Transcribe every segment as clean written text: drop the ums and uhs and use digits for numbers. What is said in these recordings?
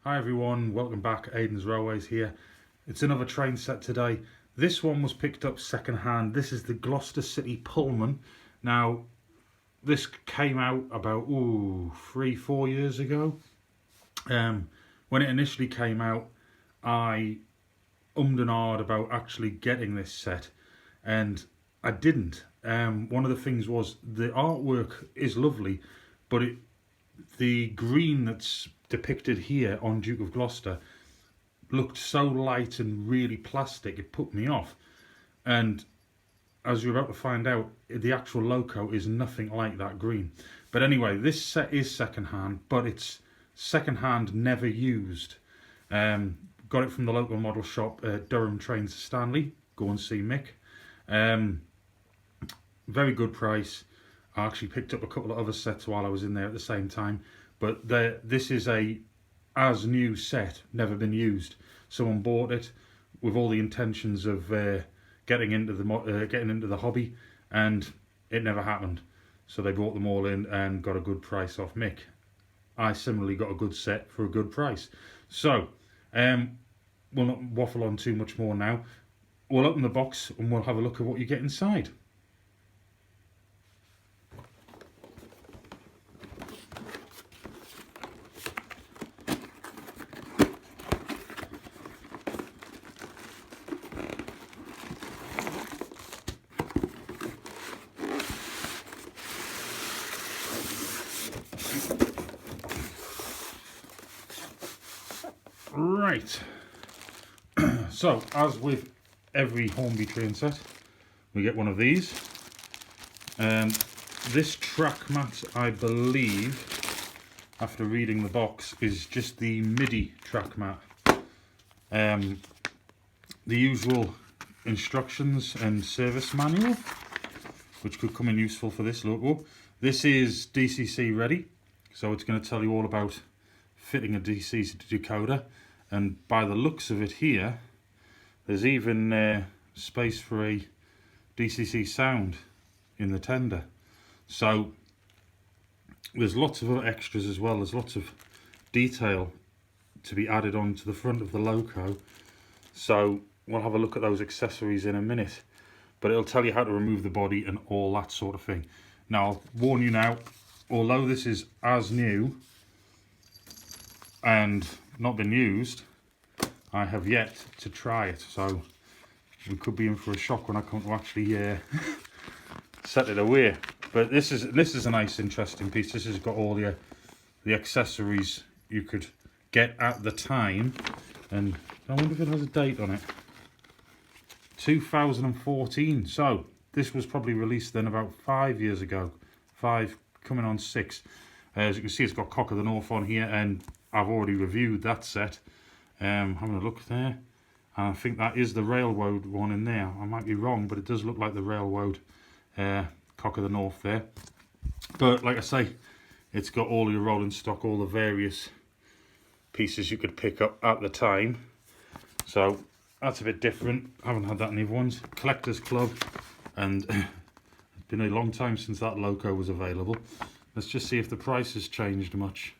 Hi everyone, welcome back. Aidans Railways here. It's another train set today. This one was picked up second hand. This is the Gloucester City Pullman. Now, this came out about 3-4 years ago. When it initially came out, I ummed and ahed about actually getting this set, and I didn't. One of the things was the artwork is lovely, but the green that's depicted here on Duke of Gloucester looked so light and really plastic, it put me off. And as you're about to find out, the actual loco is nothing like that green. But anyway, this set is second hand, but it's second hand, never used. Got it from the local model shop, Durham Trains Stanley. Go and see Mick. Very good price. I actually picked up a couple of other sets while I was in there at the same time, but this is a as new set, never been used. Someone bought it with all the intentions of getting into the hobby, and it never happened. So they brought them all in and got a good price off Mick. I similarly got a good set for a good price. So we'll not waffle on too much more now. We'll open the box and we'll have a look at what you get inside. Right, so as with every Hornby train set, we get one of these. This track mat, I believe, after reading the box, is just the MIDI track mat. The usual instructions and service manual, which could come in useful for this loco. This is DCC ready, so it's going to tell you all about fitting a DCC decoder. And by the looks of it here, there's even space for a DCC sound in the tender. So there's lots of other extras as well. There's lots of detail to be added on to the front of the loco. So we'll have a look at those accessories in a minute. But it'll tell you how to remove the body and all that sort of thing. Now, I'll warn you now, although this is as new and not been used, I have yet to try it, so we could be in for a shock when I come to actually set it away. But this is a nice, interesting piece. This has got all the accessories you could get at the time, and I wonder if it has a date on it. 2014. So this was probably released then about 5 years ago. 5 coming on 6. As you can see, it's got Cock of the North on here, and I've already reviewed that set. Having a look there, and I think that is the Railroad one in there. I might be wrong, but it does look like the Railroad Cock of the North there. But like I say, it's got all your rolling stock, all the various pieces you could pick up at the time. So that's a bit different. I haven't had that in the other ones. Collectors Club, and it's been a long time since that loco was available. Let's just see if the price has changed much.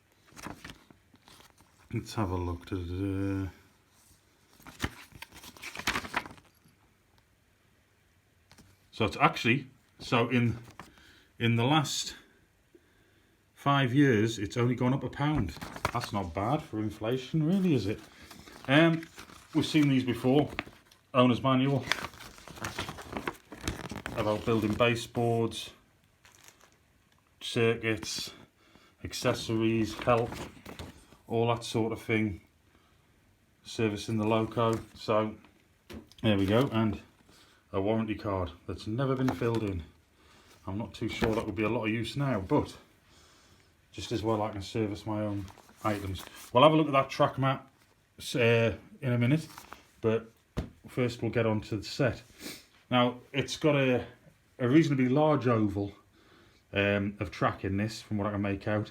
Let's have a look. So it's actually, in the last 5 years, it's only gone up £1. That's not bad for inflation, really, is it? We've seen these before. Owner's manual about building baseboards, circuits, accessories, help, all that sort of thing, servicing the loco. So there we go, and a warranty card that's never been filled in. I'm not too sure that would be a lot of use now, but just as well I can service my own items. We'll have a look at that track mat in a minute, but first we'll get on to the set. Now, it's got a reasonably large oval of track in this, from what I can make out.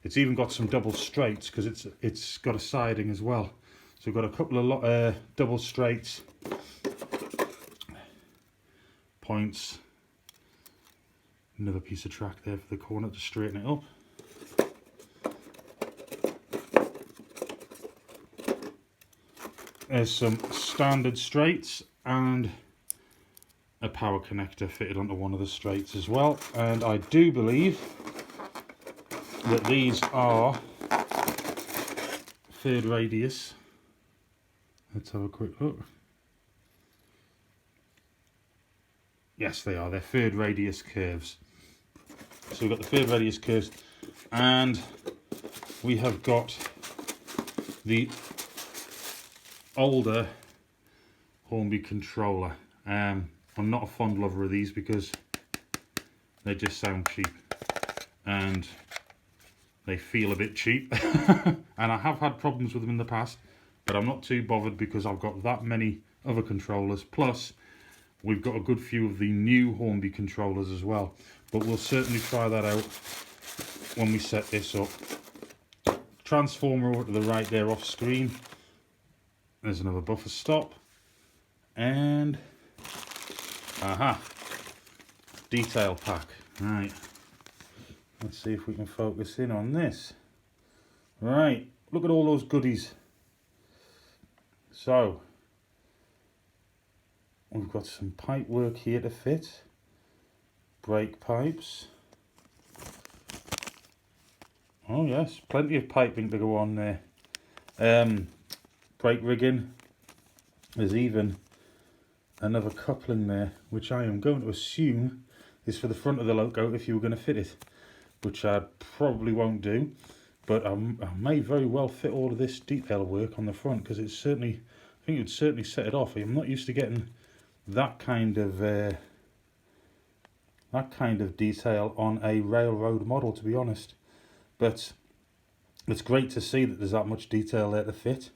It's even got some double straights, because it's got a siding as well. So we've got a couple of double straights, points, another piece of track there for the corner to straighten it up. There's some standard straights and a power connector fitted onto one of the straights as well. And I do believe that these are third radius. Let's have a quick look. Yes, they are. They're third radius curves. So we've got the third radius curves, and we have got the older Hornby controller. I'm not a fond lover of these because they just sound cheap and they feel a bit cheap. And I have had problems with them in the past, but I'm not too bothered because I've got that many other controllers. Plus, we've got a good few of the new Hornby controllers as well. But we'll certainly try that out when we set this up. Transformer over to the right there off screen. There's another buffer stop. And, aha, detail pack. Right, let's see if we can focus in on this. Right, look at all those goodies. So, we've got some pipe work here to fit. Brake pipes. Oh yes, plenty of piping to go on there. Brake rigging. There's even another coupling there, which I am going to assume is for the front of the loco if you were going to fit it, which I probably won't do, but I may very well fit all of this detail work on the front, because it's certainly, I think it would certainly set it off. I'm not used to getting that kind of detail on a railroad model, to be honest. But it's great to see that there's that much detail there to fit.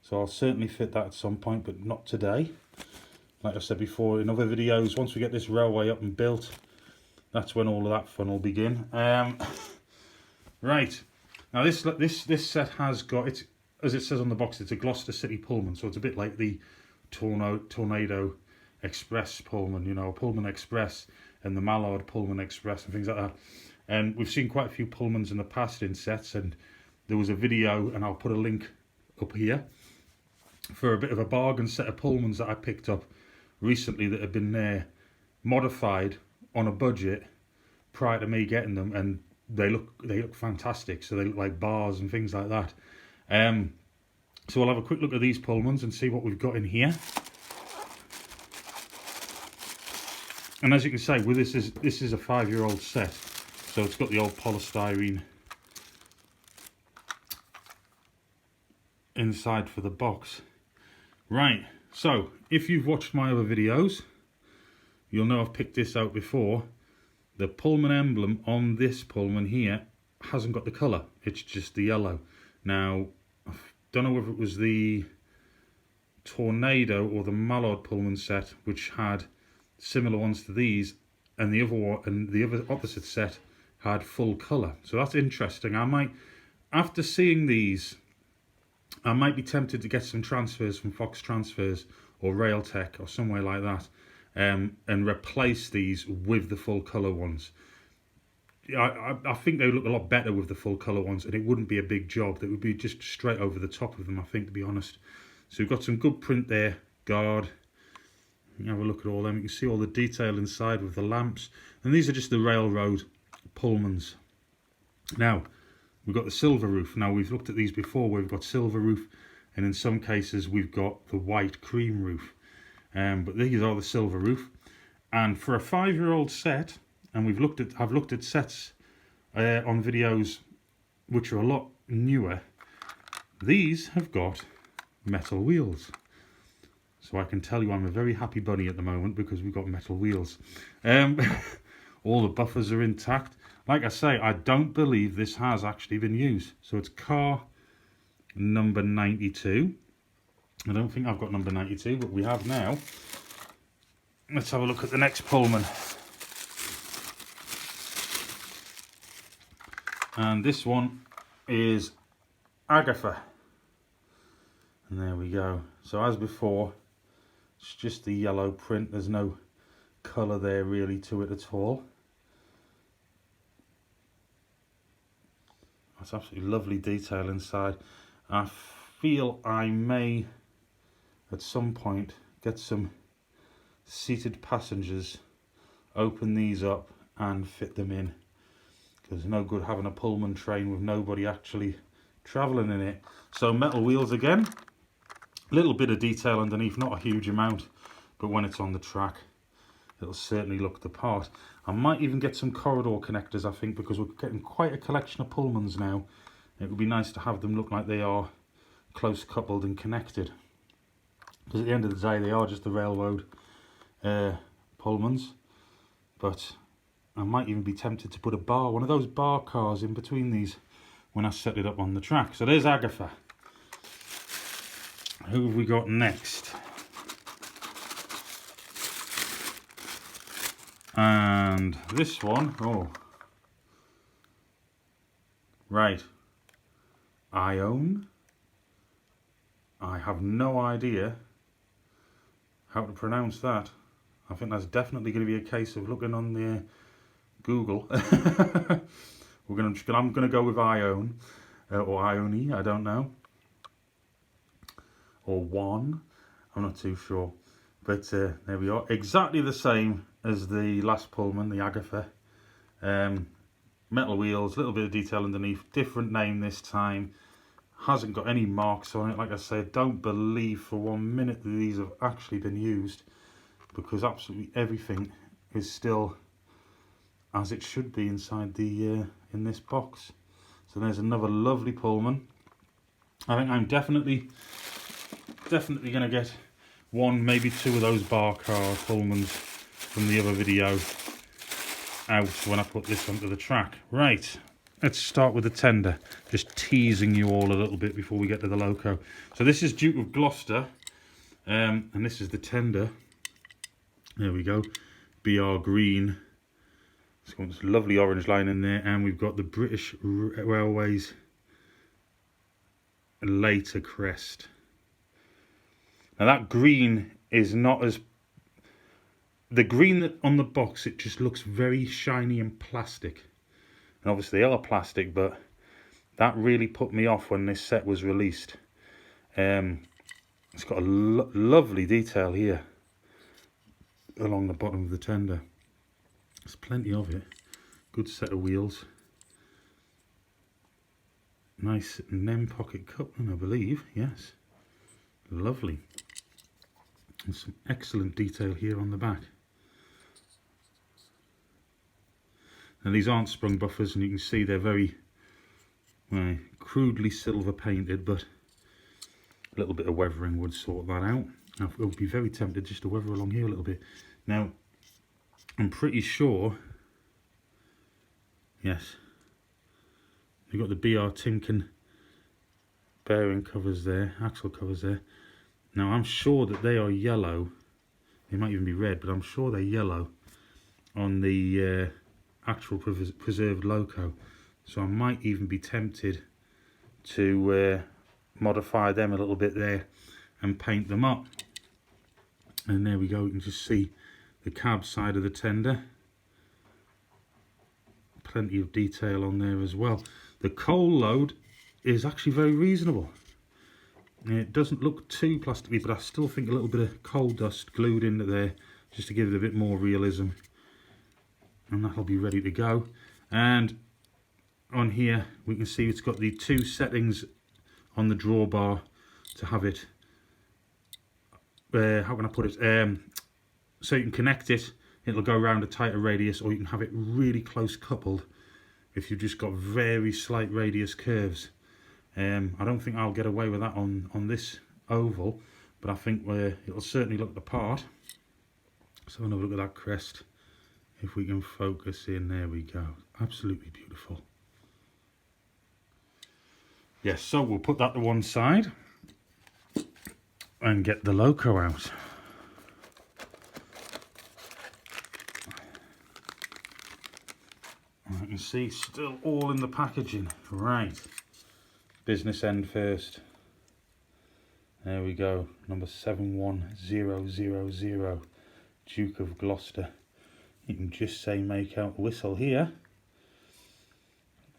So I'll certainly fit that at some point, but not today. Like I said before in other videos, once we get this railway up and built, that's when all of that fun will begin. Right, now this set has got, it's, as it says on the box, it's a Gloucester City Pullman, so it's a bit like the Tornado Express Pullman, you know, Pullman Express and the Mallard Pullman Express and things like that. And we've seen quite a few Pullmans in the past in sets, and there was a video, and I'll put a link up here, for a bit of a bargain set of Pullmans that I picked up recently that had been modified on a budget prior to me getting them, and they look fantastic. So they look like bars and things like that. So we'll have a quick look at these Pullmans and see what we've got in here. And as you can see, with this is a 5-year-old set, so it's got the old polystyrene inside for the box. Right, so if you've watched my other videos, you'll know I've picked this out before. The Pullman emblem on this Pullman here hasn't got the colour, it's just the yellow. Now, I don't know whether it was the Tornado or the Mallard Pullman set which had similar ones to these, and the other one, and the other opposite set had full colour. So that's interesting. I might, after seeing these, I might be tempted to get some transfers from Fox Transfers or Railtech or somewhere like that, and replace these with the full colour ones. I think they look a lot better with the full colour ones, and it wouldn't be a big job. That would be just straight over the top of them, I think, to be honest. So we've got some good print there, guard. Have a look at all them. You can see all the detail inside with the lamps, and these are just the railroad Pullmans. Now we've got the silver roof. Now we've looked at these before where we've got silver roof, and in some cases we've got the white cream roof, but these are the silver roof. And for a 5-year-old set, and I've looked at sets on videos which are a lot newer, these have got metal wheels. So I can tell you I'm a very happy bunny at the moment because we've got metal wheels. All the buffers are intact. Like I say, I don't believe this has actually been used. So it's car number 92. I don't think I've got number 92, but we have now. Let's have a look at the next Pullman. And this one is Agatha. And there we go. So as before, it's just the yellow print. There's no colour there really to it at all. That's absolutely lovely detail inside. I feel I may at some point get some seated passengers, open these up and fit them in, because no good having a Pullman train with nobody actually travelling in it. So metal wheels again, a little bit of detail underneath, not a huge amount, but when it's on the track it'll certainly look the part. I might even get some corridor connectors, I think, because we're getting quite a collection of Pullmans now. It would be nice to have them look like they are close coupled and connected, because at the end of the day they are just the railroad Pullmans. But I might even be tempted to put a bar, one of those bar cars in between these when I set it up on the track. So there's Agatha. Who have we got next? And this one, oh, right, Aidan. I have no idea how to pronounce that. I think that's definitely going to be a case of looking on the Google. I'm going to go with Aidan, or Ione, I don't know, or one, I'm not too sure. But there we are, exactly the same as the last Pullman, the Agatha. Metal wheels, a little bit of detail underneath, different name this time. Hasn't got any marks on it. Like I said, don't believe for 1 minute that these have actually been used, because absolutely everything is still as it should be inside the in this box. So there's another lovely Pullman. I think I'm definitely going to get one, maybe two of those bar car Pullmans from the other video out when I put this onto the track. Right, let's start with the tender, just teasing you all a little bit before we get to the loco. So this is Duke of Gloucester, and this is the tender. There we go, BR green. It's got this lovely orange line in there, and we've got the British Railways later crest. Now that green is not as... The green that on the box, it just looks very shiny and plastic. And obviously they are plastic, but that really put me off when this set was released. It's got a lovely detail here along the bottom of the tender. There's plenty of it. Good set of wheels. Nice NEM pocket coupling, I believe. Yes. Lovely. And some excellent detail here on the back. And these aren't sprung buffers, and you can see they're very crudely silver painted, but a little bit of weathering would sort that out. I would be very tempted just to weather along here a little bit. Now, I'm pretty sure, yes, you've got the BR Timken bearing covers there, axle covers there. Now I'm sure that they are yellow. They might even be red, but I'm sure they're yellow on the actual preserved loco. So I might even be tempted to modify them a little bit there and paint them up. And there we go, you can just see the cab side of the tender. Plenty of detail on there as well. The coal load is actually very reasonable. It doesn't look too plasticky, but I still think a little bit of coal dust glued into there just to give it a bit more realism. And that'll be ready to go. And on here we can see it's got the two settings on the drawbar to have it, how can I put it, so you can connect it, it'll go around a tighter radius, or you can have it really close coupled if you've just got very slight radius curves. I don't think I'll get away with that on this oval, but I think it'll certainly look the part. So have a look at that crest. If we can focus in, there we go. Absolutely beautiful. Yes, so we'll put that to one side and get the loco out. I can see still all in the packaging. Right. Business end first. There we go. Number 71000. Duke of Gloucester. You can just say make out the whistle here.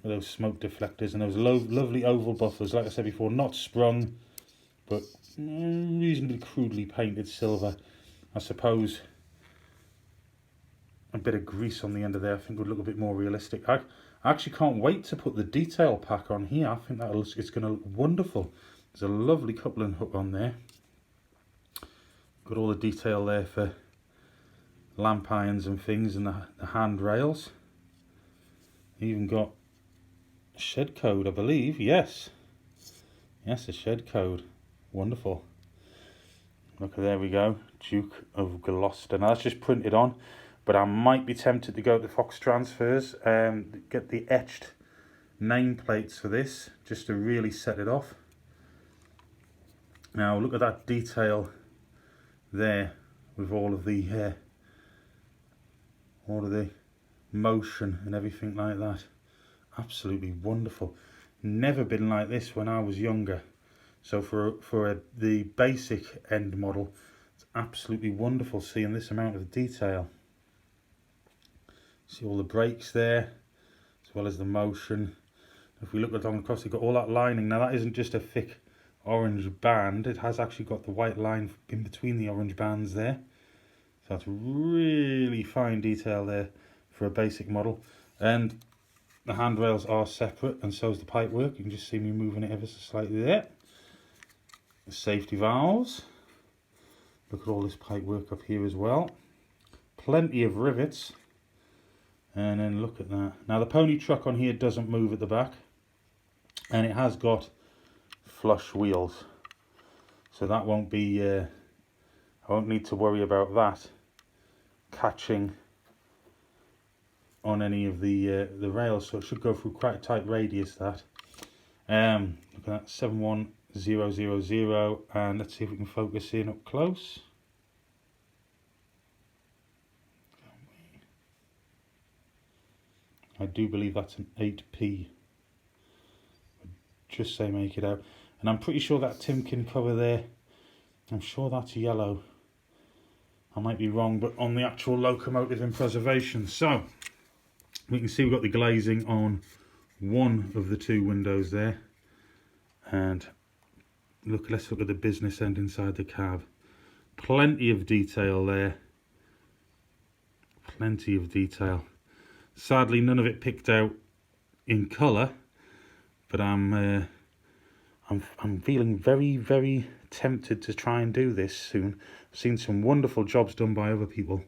With those smoke deflectors and those lovely oval buffers. Like I said before, not sprung, but reasonably crudely painted silver. I suppose a bit of grease on the end of there I think would look a bit more realistic. I actually can't wait to put the detail pack on here. I think it's going to look wonderful. There's a lovely coupling hook on there. Got all the detail there for lamp irons and things, and the handrails. Even got a shed code, I believe. Yes, a shed code. Wonderful. Look, there we go. Duke of Gloucester. Now that's just printed on, but I might be tempted to go to Fox Transfers and get the etched nameplates for this, just to really set it off. Now look at that detail there with all of the motion and everything like that. Absolutely wonderful. Never been like this when I was younger. So for the basic end model, it's absolutely wonderful seeing this amount of detail. See all the brakes there, as well as the motion. If we look along across, you've got all that lining. Now that isn't just a thick orange band, it has actually got the white line in between the orange bands there. So that's really fine detail there for a basic model. And the handrails are separate, and so is the pipework. You can just see me moving it ever so slightly there. The safety valves. Look at all this pipework up here as well. Plenty of rivets. And then look at that. Now the pony truck on here doesn't move at the back, and it has got flush wheels, so that won't be I won't need to worry about that catching on any of the rails, so it should go through quite a tight radius. That look at that, 71000, and let's see if we can focus in up close. I do believe that's an 8p. Just say make it out. And I'm pretty sure that Timken cover there, I'm sure that's yellow. I might be wrong, but on the actual locomotive in preservation. So we can see we've got the glazing on one of the two windows there. And look, let's look at the business end inside the cab. Plenty of detail there. Plenty of detail. Sadly, none of it picked out in colour, but I'm feeling very, very tempted to try and do this soon. I've seen some wonderful jobs done by other people.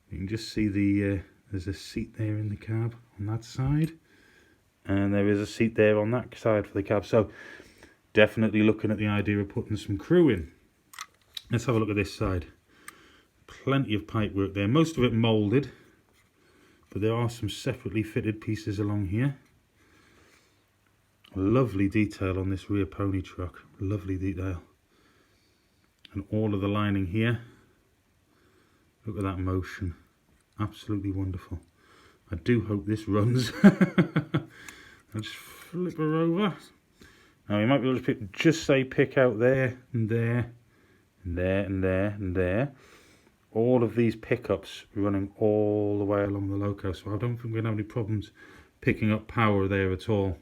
You can just see there's a seat there in the cab on that side, and there is a seat there on that side for the cab. So definitely looking at the idea of putting some crew in. Let's have a look at this side. Plenty of pipework there, most of it moulded, but there are some separately fitted pieces along here. Lovely detail on this rear pony truck, lovely detail. And all of the lining here, look at that motion, absolutely wonderful. I do hope this runs. I'll just flip her over. Now you might be able to just say pick out there and there and there and there and there. All of these pickups running all the way along the loco, so I don't think we're going to have any problems picking up power there at all.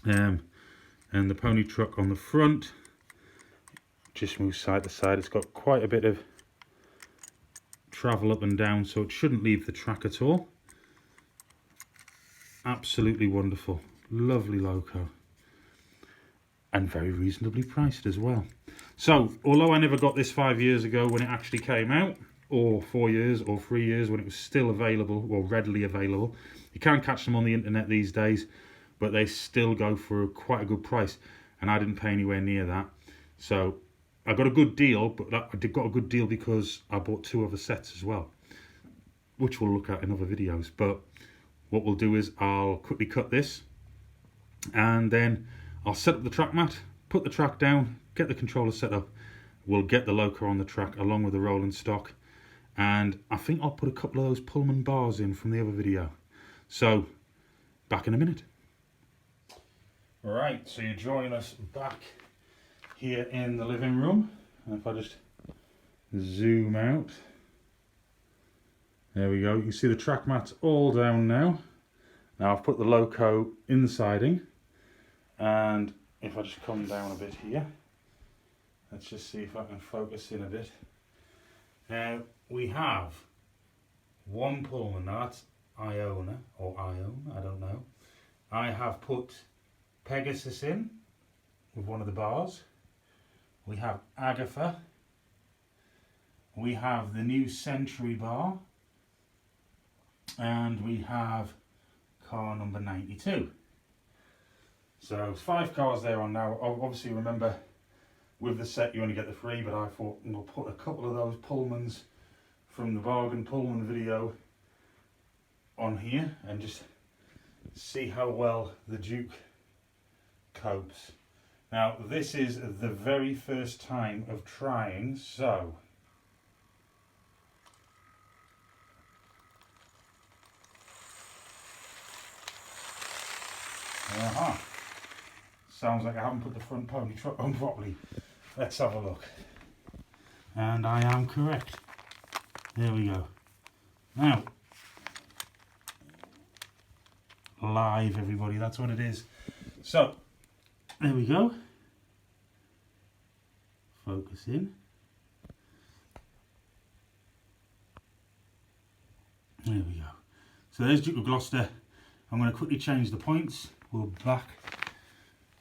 And the pony truck on the front just moves side to side. It's got quite a bit of travel up and down, so it shouldn't leave the track at all. Absolutely wonderful, lovely loco, and very reasonably priced as well. So although I never got this 5 years ago when it actually came out, or 4 years or 3 years when it was still available, or readily available, you can catch them on the internet these days, but they still go for quite a good price, and I didn't pay anywhere near that. So I got a good deal, but I got a good deal because I bought 2 other sets as well, which we'll look at in other videos. But what we'll do is I'll quickly cut this, and then I'll set up the track mat, put the track down, get the controller set up. We'll get the loco on the track along with the rolling stock, and I think I'll put a couple of those Pullman bars in from the other video. So back in a minute. Right, so you join us back here in the living room, and if I just zoom out, there we go. You can see the track mat's all down now. Now I've put the loco in the siding, and if I just come down a bit here, Let's just see if I can focus in a bit. We have one Pullman, now that's Iona, or Ione, I don't know. I have put Pegasus in with one of the bars. We have Agatha. We have the new Century bar. And we have car number 92. So it's 5 cars there on now. Obviously remember, with the set you only get the 3, but I thought we'll put a couple of those Pullmans from the Bargain Pullman video on here and just see how well the Duke copes. Now this is the very first time of trying, so sounds like I haven't put the front pony truck on properly. Let's have a look. And I am correct. There we go. Now, live everybody, that's what it is. So, there we go. Focus in. There we go. So there's Duke of Gloucester. I'm going to quickly change the points.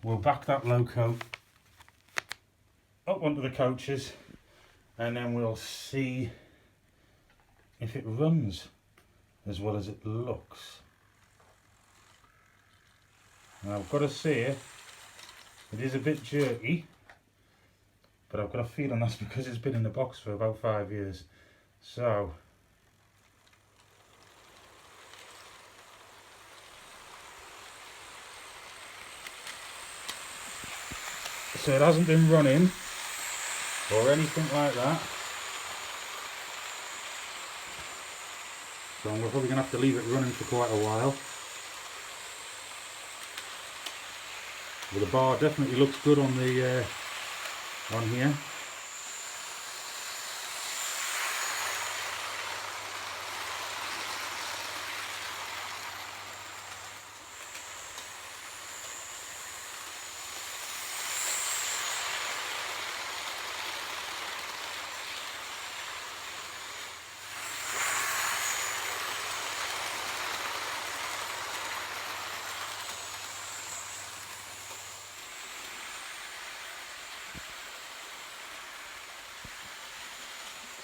We'll back that loco up onto the coaches, and then we'll see if it runs as well as it looks. And I've got to say, it is a bit jerky, but I've got a feeling that's because it's been in the box for about 5 years. So it hasn't been running or anything like that. So we're probably going to have to leave it running for quite a while. But the bar definitely looks good on the on here.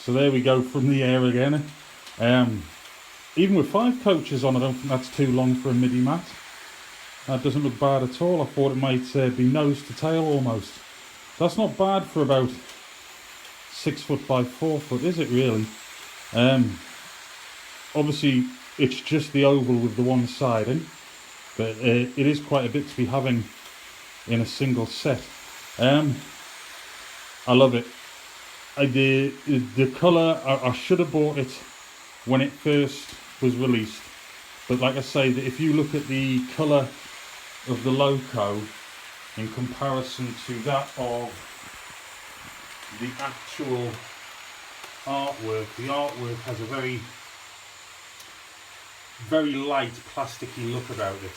So there we go from the air again. Even with 5 coaches on, I don't think that's too long for a midi mat. That doesn't look bad at all. I thought it might be nose to tail almost. That's not bad for about 6 foot by 4 foot, is it really? Obviously it's just the oval with the one siding, but it is quite a bit to be having in a single set. I love it. The colour, I should have bought it when it first was released, but like I say, that if you look at the colour of the loco in comparison to that of the actual artwork, the artwork has a very light plasticky look about it,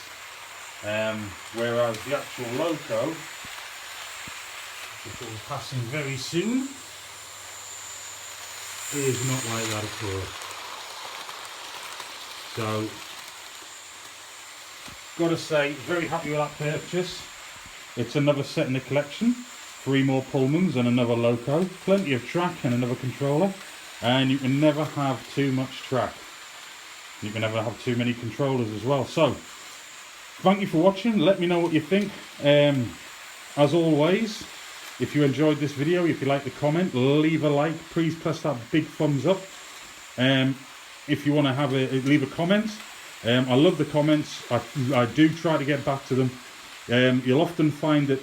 whereas the actual loco, which will be passing very soon, is not like that at all. So, gotta say, very happy with that purchase. It's another set in the collection. 3 more Pullmans and another loco. Plenty of track and another controller. And you can never have too much track. You can never have too many controllers as well. So, thank you for watching. Let me know what you think. As always, if you enjoyed this video, if you like the comment, leave a like. Please press that big thumbs up. If you want to leave a comment, I love the comments. I do try to get back to them. You'll often find that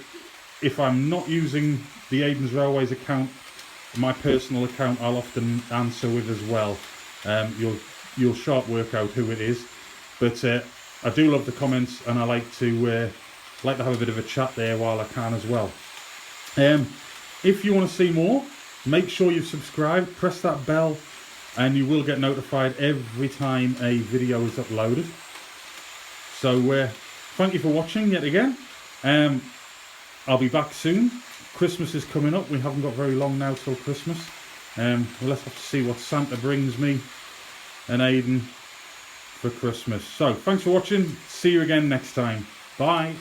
if I'm not using the Aidans Railways account, my personal account, I'll often answer with as well. You'll sharp work out who it is. But I do love the comments, and I like to have a bit of a chat there while I can as well. If you want to see more, make sure you've subscribed, press that bell, and you will get notified every time a video is uploaded. So thank you for watching yet again. I'll be back soon. Christmas is coming up. We haven't got very long now till Christmas. We'll have to see what Santa brings me and Aidan for Christmas. So thanks for watching. See you again next time. Bye.